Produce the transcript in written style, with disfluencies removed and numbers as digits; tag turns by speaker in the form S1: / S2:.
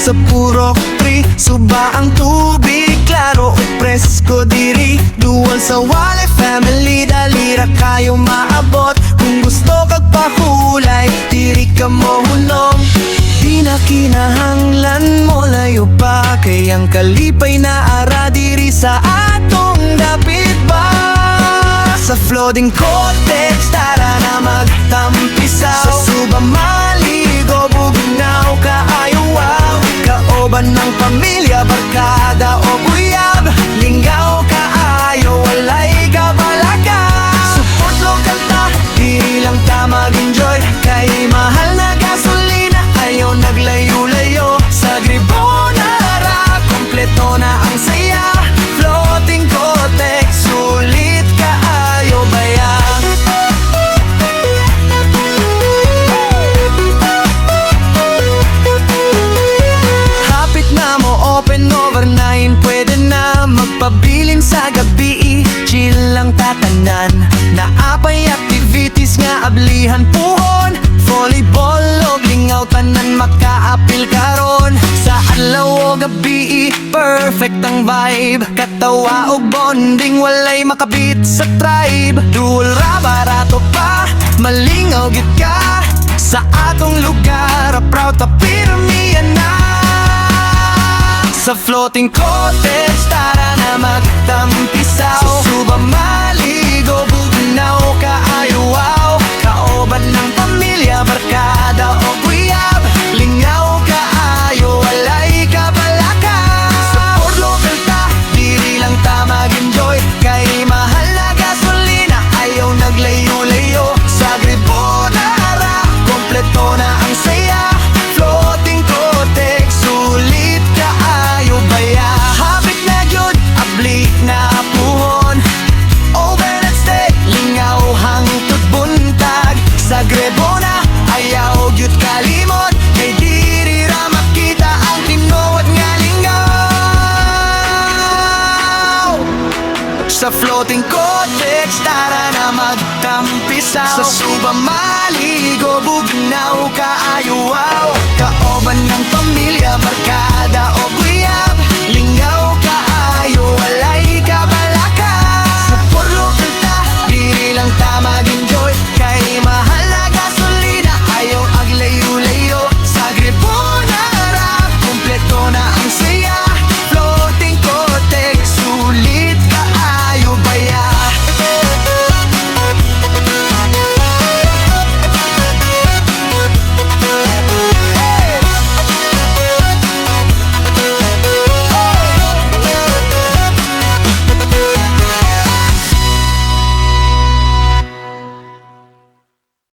S1: Sa purok tree, suba ang tubig, klaro o presko diri. Dual sa walay family, dalira kayo maabot. Kung gusto kag pahulay, diri ka mo hunong. Di na kinahanglan mo layo pa, kay ang kalipay na ara diri sa atong dapit ba. Sa floating cottage, tara na magtampisaw. Sa suba maligo, bugnaw kaayo wow. Kaoban ng pamilya, barkada o guyab, lingaw kaayo, walay kabalaga. Support local ta, diri lang ta mag-enjoy. Kay mahal na gasolina, ayaw naglayo-layo. Sa Gribonara, kompleto na ang saya. Floating cottage, sulit kaayo baya. Hapit na mo, open over 9, pwede na magpabilin sa gabi. Chill lang tatanan, naapay activities nga ablihan puhon. Volleyball o lingaw tanan makaapil karon. Sa adlaw o gabi, perfect ang vibe. Katawa o bonding, walay makabit sa tribe. Dual ra barato pa, malingaw gid ka. Sa atong lugar, proud ta pirmi na. Sa floating cottage, tara na magtampisaw. Sa suba maligo, bugnaw kaayo wow. Kaoban ng pamilya, barkada o guyab, lingaw kaayo, walay kabalaka. Support local ta, diri lang ta mag-enjoy. Kay mahal na gasolina, ayaw naglayo-layo. Sa Gribonara, kompleto na ang saya. Floating cottage, sulit kaayo baya. Habit na gyud, abli na puhon. Overnight stay, lingaw hangtod buntag. Sa Grebona, ayaw gyud kalimot. Kay diri ra makita ang tinuod nga lingaw. Sa floating cottage, tara na magtampisaw. Sa suba maligo, bugnaw kaayo wow.